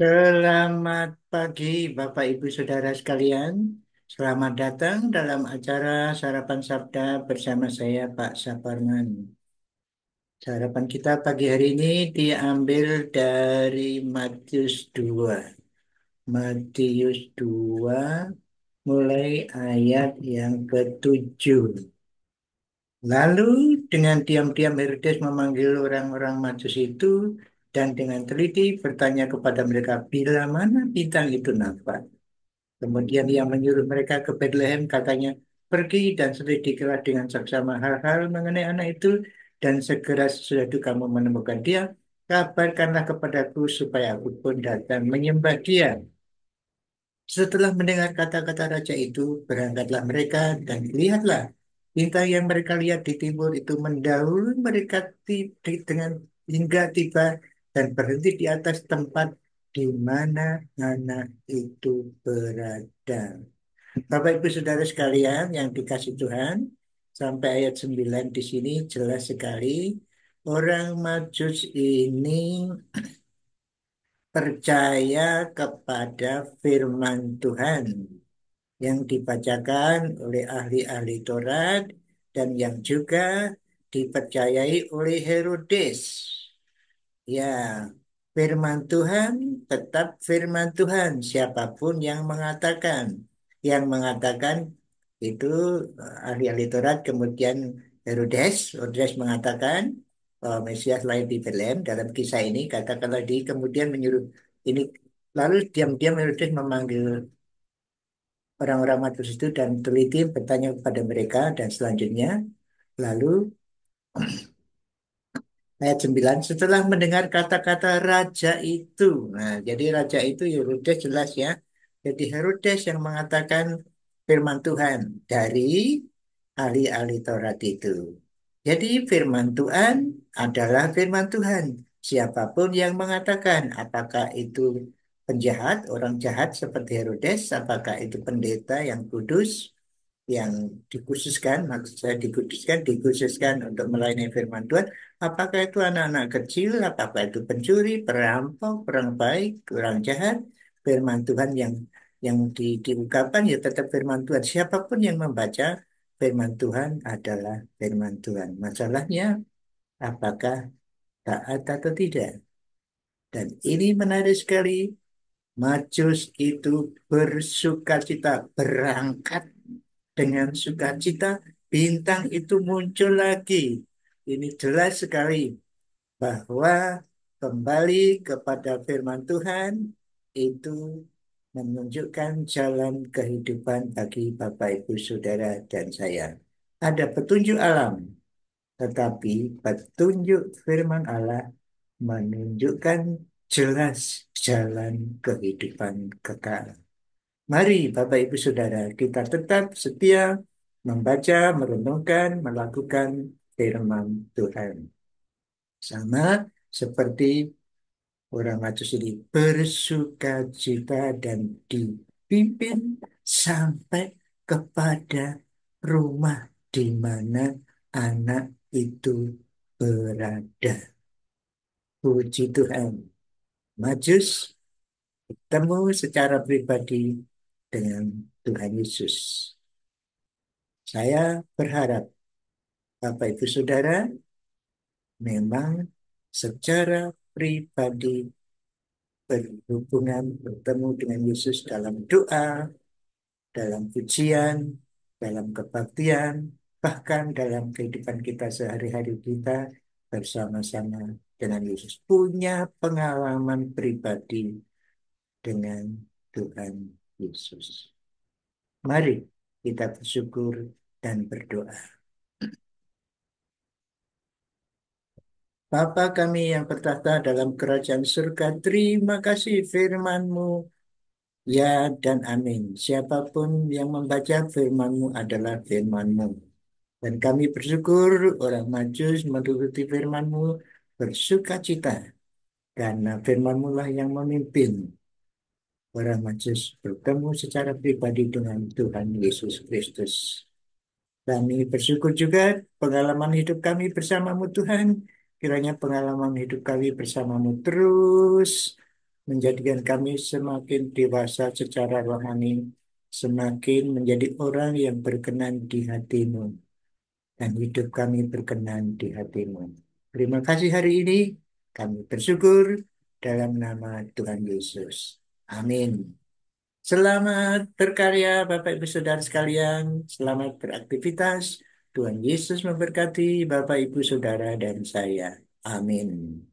Selamat pagi, Bapak Ibu Saudara sekalian. Selamat datang dalam acara Sarapan Sabda bersama saya, Pak Saparman. Sarapan kita pagi hari ini diambil dari Matius 2. Matius 2 mulai ayat yang ke-7. Lalu dengan diam-diam Herodes memanggil orang-orang Majus itu dan dengan teliti bertanya kepada mereka, bila mana bintang itu nampak? Kemudian ia menyuruh mereka ke Bethlehem, katanya, pergi dan selidikilah dengan saksama hal-hal mengenai anak itu, dan segera sesudah itu kamu menemukan dia, kabarkanlah kepadaku supaya aku pun datang menyembah dia. Setelah mendengar kata-kata raja itu, berangkatlah mereka dan lihatlah, bintang yang mereka lihat di timur itu mendahului mereka dengan hingga tiba dan berhenti di atas tempat di mana anak itu berada. Bapak Ibu Saudara sekalian yang dikasih Tuhan, sampai ayat 9 di sini jelas sekali orang Majus ini percaya kepada firman Tuhan yang dibacakan oleh ahli-ahli Taurat dan yang juga dipercayai oleh Herodes. Ya, firman Tuhan tetap firman Tuhan. Siapapun yang mengatakan itu ahli-ahli Taurat, kemudian Herodes mengatakan Mesias lahir di Bethlehem dalam kisah ini, katakanlah di kemudian menyuruh ini, lalu diam-diam Herodes memanggil orang-orang Majus itu dan teliti bertanya kepada mereka dan selanjutnya lalu ayat 9 setelah mendengar kata-kata raja itu. Nah, jadi raja itu Herodes jelas ya. Jadi Herodes yang mengatakan firman Tuhan dari ahli-ahli Taurat itu. Jadi firman Tuhan adalah firman Tuhan. Siapapun yang mengatakan apakah itu penjahat, orang jahat seperti Herodes, apakah itu pendeta yang kudus, yang dikhususkan, maksud saya dikhususkan untuk melayani firman Tuhan, apakah itu anak-anak kecil, apakah itu pencuri, perampok, orang baik, orang jahat, firman Tuhan yang diungkapkan ya tetap firman Tuhan. Siapapun yang membaca firman Tuhan adalah firman Tuhan. Masalahnya apakah taat atau tidak? Dan ini menarik sekali. Majus itu bersukacita berangkat dengan sukacita, bintang itu muncul lagi. Ini jelas sekali bahwa kembali kepada firman Tuhan itu menunjukkan jalan kehidupan bagi Bapak Ibu Saudara dan saya. Ada petunjuk alam, tetapi petunjuk firman Allah menunjukkan jelas jalan kehidupan kekal. Mari Bapak Ibu Saudara, kita tetap setia membaca, merenungkan, melakukan firman Tuhan. Sama seperti orang Majus ini bersukacita dan dipimpin sampai kepada rumah di mana anak itu berada. Puji Tuhan. Majus bertemu secara pribadi dengan Tuhan Yesus. Saya berharap Bapak Ibu Saudara memang secara pribadi berhubungan bertemu dengan Yesus dalam doa, dalam pujian, dalam kebaktian, bahkan dalam kehidupan kita sehari-hari kita bersama-sama dengan Yesus. Punya pengalaman pribadi dengan Tuhan Yesus. Mari kita bersyukur dan berdoa. Bapa kami yang bertahta dalam kerajaan surga, terima kasih firman-Mu, ya dan amin. Siapapun yang membaca firman-Mu adalah firman-Mu. Dan kami bersyukur orang Majus menuruti firman-Mu bersukacita, karena firman-Mu lah yang memimpin orang Majus bertemu secara pribadi dengan Tuhan Yesus Kristus. Kami bersyukur juga pengalaman hidup kami bersama-Mu Tuhan. Kiranya pengalaman hidup kami bersama-Mu terus menjadikan kami semakin dewasa secara rohani, semakin menjadi orang yang berkenan di hatimu, dan hidup kami berkenan di hatimu. Terima kasih hari ini, kami bersyukur dalam nama Tuhan Yesus. Amin. Selamat berkarya Bapak Ibu Saudara sekalian, selamat beraktivitas. Tuhan Yesus memberkati Bapak Ibu Saudara dan saya. Amin.